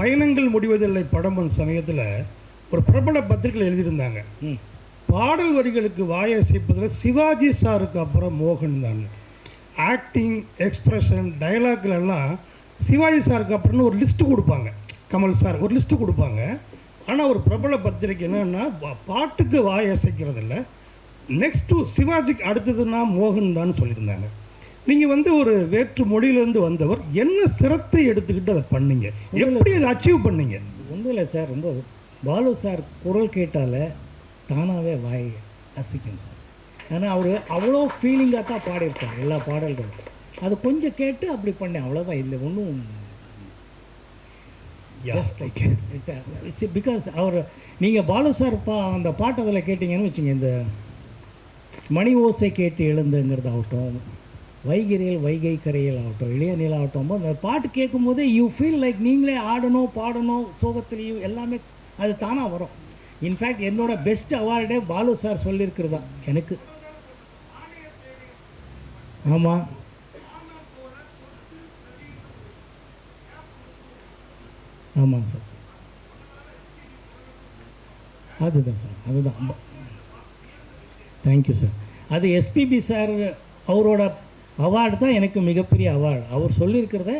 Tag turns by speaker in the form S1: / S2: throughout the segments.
S1: பயணங்கள் முடிவதில்லை படம் வந்த சமயத்தில் ஒரு பிரபல பத்திரிகையில் எழுதியிருந்தாங்க, பாடல் வரிகளுக்கு வாயசைப்பதில் சிவாஜி சாருக்கு அப்புறம் மோகன் தான். ஆக்டிங், எக்ஸ்ப்ரெஷன், டைலாக்லாம் சிவாஜி சாருக்கு அப்புறம்னு ஒரு லிஸ்ட்டு கொடுப்பாங்க. கமல் சார் ஒரு லிஸ்ட்டு கொடுப்பாங்க. ஆனால் ஒரு பிரபல பத்திரிக்கை என்னென்னா பாட்டுக்கு வாய் அசைக்கிறதில்ல, நெக்ஸ்ட்டு சிவாஜிக்கு அடுத்ததுன்னா மோகன் தான் சொல்லியிருந்தாங்க. நீங்கள் ஒரு வேற்று மொழியிலேருந்து வந்தவர், என்ன சிரத்தை எடுத்துக்கிட்டு அதை பண்ணீங்க, எப்படி அதை அச்சீவ் பண்ணீங்க?
S2: ஒன்றும் இல்லை சார், ரொம்ப பாலு சார் குரல் கேட்டாலே தானாகவே வாய் அசைக்கும் சார். ஆனால் அவர் அவ்வளோ ஃபீலிங்காக தான் பாடியிருப்பார் எல்லா பாடல்களும். அது கொஞ்சம் கேட்டு அப்படி பண்ணேன், அவ்வளோதான். இல்லை ஒன்றும் ஜஸ்ட் லைக் இட்ஸ் பிகாஸ் அவர் நீங்கள் பாலு சார் அந்த பாட்டு அதில் கேட்டிங்கன்னு வச்சுங்க, இந்த மணி ஓசை கேட்டு எழுந்துங்கிறதாகட்டும், வைகிரியில் வைகை கரையில் ஆகட்டும், இளைய நிலாகட்டும், அந்த பாட்டு கேட்கும்போதே யூ ஃபீல் லைக் நீங்களே ஆடணும், பாடணும், சோகத்துலேயும் எல்லாமே அது தானாக வரும். இன்ஃபேக்ட் என்னோட பெஸ்ட் அவார்டே பாலு சார் சொல்லியிருக்கிறது தான் எனக்கு. ஆமாம், ஆமாங்க சார், அதுதான் சார், அதுதான். Thank you sir. அது எஸ்பிபி சார் அவரோட அவார்டு தான் எனக்கு மிகப்பெரிய அவார்டு. அவர் சொல்லியிருக்கிறத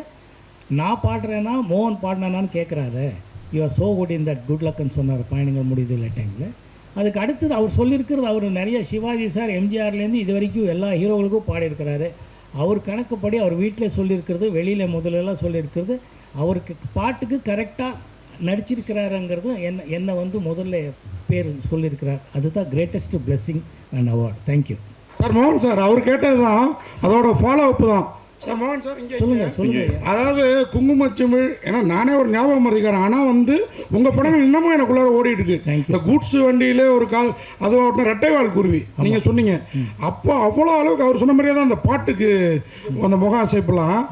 S2: நான் பாடுறேன்னா மோகன் பாடினான்னு கேட்குறாரு, you are so good in that, good லக்குன்னு சொன்னார் பயணங்கள் முடியுது இல்லை டைமில். அதுக்கு அடுத்தது அவர் சொல்லியிருக்கிறது, அவர் நிறைய சிவாஜி சார் எம்ஜிஆர்லேருந்து இது வரைக்கும் எல்லா ஹீரோகளுக்கும் பாடியிருக்கிறாரு. அவர் கணக்குப்படி அவர் வீட்டில் சொல்லியிருக்கிறது, வெளியில் முதலெல்லாம் சொல்லியிருக்கிறது, அவருக்கு பாட்டுக்கு கரெக்டாக நடிச்சிருக்கிறாருங்கிறது என்னை முதல்ல பேர் சொல்லியிருக்கிறார். அதுதான் greatest blessing and award. Thank you
S3: sir. மோகன் சார் அவர் கேட்டது தான் அதோட ஃபாலோ அப் தான் சார். மோகன் சார் இங்கே
S2: சொல்லுங்கள்.
S3: அதாவது குங்குமச்சிமிழ், ஏன்னா நானே ஒரு ஞாபகம் மறதிக்கிறேன், ஆனால் உங்கள் படங்கள் இன்னமும் எனக்குள்ளார ஓடிட்டு இருக்கு. இந்த கூட்ஸ் வண்டியில் ஒரு அதுவாகட்டும், ரெட்டைவால் குருவி நீங்கள் சொன்னீங்க, அப்போ அவ்வளோ அளவுக்கு அவர் சொன்ன மாதிரியே தான் அந்த பாட்டுக்கு அந்த முக அசைப்பெல்லாம்.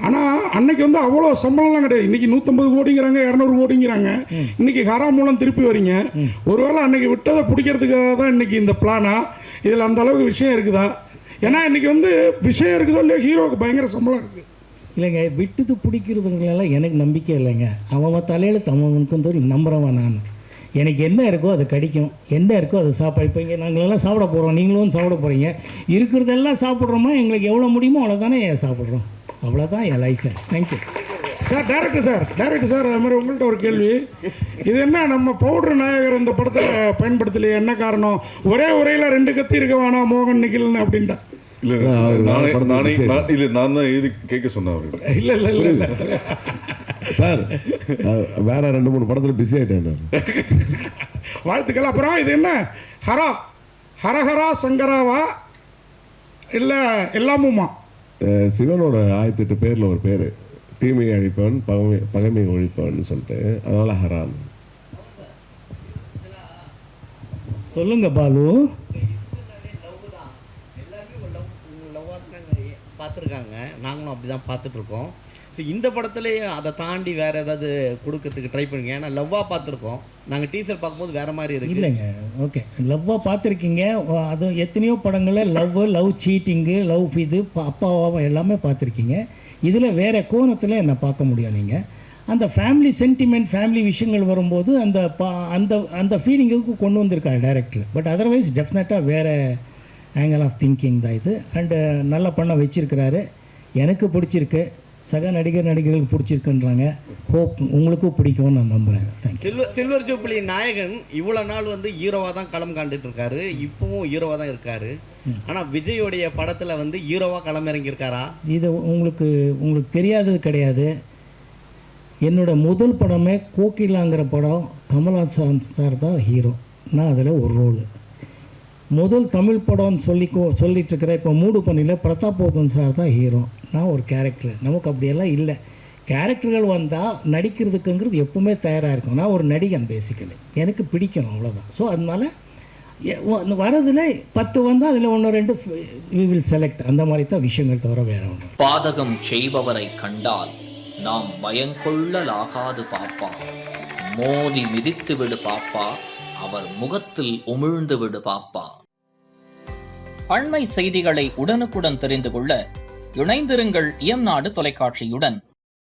S3: ஆனால் அன்னைக்கு அவ்வளோ சம்பளம்லாம் கிடையாது. இன்றைக்கி 150 கோடிங்கிறாங்க, 200 கோடிங்கிறாங்க. இன்றைக்கி ஹரா மூலம் திருப்பி வரீங்க. ஒருவேளை அன்னைக்கு விட்டதை பிடிக்கிறதுக்காக தான் இன்றைக்கி இந்த பிளானா? இதில் அந்த அளவுக்கு விஷயம் இருக்குதா? ஏன்னா இன்றைக்கி விஷயம் இருக்குதோ இல்லையா, ஹீரோவுக்கு பயங்கர சம்பளம் இருக்குது.
S2: இல்லைங்க, விட்டுது பிடிக்கிறதுங்களெல்லாம் எனக்கு நம்பிக்கை இல்லைங்க. அவன் தலையில் தமனுக்கும் தோறும் நம்புறவன் நான். எனக்கு என்ன இருக்கோ அது கிடைக்கும், என்ன இருக்கோ அதை சாப்பிட. இப்போ இங்கே நாங்களெல்லாம் சாப்பிட போகிறோம், நீங்களும் சாப்பிட போகிறீங்க. இருக்கிறதெல்லாம் சாப்பிட்றோமா, எங்களுக்கு எவ்வளோ முடியுமோ அவ்வளோதானே சாப்பிட்றோம். அவ்வளோதான் என் லைஃப்பில். Thank you
S3: sir. டேரக்டர் சார் அது மாதிரி உங்கள்கிட்ட ஒரு கேள்வி. இது என்ன, நம்ம பவுடர் நாயகர் இந்த படத்தில் பயன்படுத்தலையே, என்ன காரணம்? ஒரே உரையில் 2 கத்தி இருக்க வேணாம் மோகன் நிகில்னு அப்படின்ட்டா?
S4: இல்லை நான் தான் எழுதி கேட்க சொன்னேன்.
S3: இல்லை
S5: சார், வேற 2-3 படத்தில் பிஸி ஆகிட்டேன்.
S3: வாழ்த்துக்கள். அப்புறம் இது என்ன, ஹரஹரா சங்கராவா இல்லை எல்லாமுமா?
S5: சிவனோட 1008 பேரில் ஒரு பேர், தீமையை அழிப்பவன் பகைமை ஒழிப்பவன் சொல்லிட்டு, அதனால ஹரான்.
S2: சொல்லுங்க பாலு.
S6: பார்த்துருக்காங்க, நாங்களும் அப்படி தான் பார்த்துட்ருக்கோம். இந்த படத்துலேயே அதை தாண்டி வேறு ஏதாவது கொடுக்கறதுக்கு ட்ரை பண்ணுங்க. ஏன்னா லவ்வாக பார்த்துருக்கோம், நாங்கள் டீசர் பார்க்கும்போது வேறு மாதிரி இருக்கு.
S2: இல்லைங்க, ஓகே, லவ்வாக பார்த்துருக்கீங்க. அது எத்தனையோ படங்களில் லவ் சீட்டிங்கு, லவ் இது அப்பாவாக எல்லாமே பார்த்துருக்கீங்க. இதில் வேறு கோணத்தில் என்னை பார்க்க முடியும். நீங்கள் அந்த ஃபேமிலி சென்டிமெண்ட், ஃபேமிலி விஷயங்கள் வரும்போது அந்த அந்த ஃபீலிங்குக்கு கொண்டு வந்திருக்காரு டைரக்டர். பட் அதர்வைஸ் டெஃபினட்டாக வேறு ஆங்கிள் ஆஃப் திங்கிங் தான் இது. அண்டு நல்லா பண்ண வச்சுருக்கிறாரு. எனக்கு பிடிச்சிருக்கு, சக நடிகர்களுக்கு பிடிச்சிருக்குன்றாங்க. ஹோப் உங்களுக்கும் பிடிக்கும்னு நான் நம்புகிறேன். தேங்க்யூ.
S6: சில்வர் ஜூப்ளி நாயகன் இவ்வளோ நாள் ஹீரோவாக தான் களம் காண்டுட்டு இருக்காரு, இப்பவும் ஹீரோவாக தான் இருக்காரு. ஆனால் விஜயோடைய படத்தில் ஹீரோவாக களம் இறங்கியிருக்காரா?
S2: இது உங்களுக்கு தெரியாதது கிடையாது. என்னோட முதல் படமே கோகிலாங்கிற படம், கமல்ஹாசன் சார் தான் ஹீரோ, நான் அதில் ஒரு ரோலு. முதல் தமிழ் படம்னு சொல்லிட்டு இருக்கிற இப்போ மூடு பண்ணியில் பிரதாபோதன் சார் தான் ஹீரோ, நான் ஒரு கேரக்டர். நமக்கு அப்படியெல்லாம் இல்லை. கேரக்டர்கள் வந்தால் நடிக்கிறதுக்குங்கிறது எப்பவுமே தயாராக இருக்கும். நான் ஒரு நடிகன் பேசிக்கலி, எனக்கு பிடிக்கணும், அவ்வளோதான். ஸோ அதனால் வரதில் 10 வந்தால் அதில் 1-2 வி வில் செலக்ட், அந்த மாதிரி தான் விஷயங்கள் தவிர வேற ஒன்று.
S7: பாதகம் செய்பவரை கண்டால் நாம் பயங்கொள்ளலாகாது பாப்பா, மோதி மிதித்து விடு பாப்பா, அவர் முகத்தில் உமிழ்ந்து விடு பாப்பா. அண்மை செய்திகளை உடனுக்குடன் தெரிந்து கொள்ள இணைந்திருங்கள் இயம்நாடு தொலைக்காட்சியுடன்.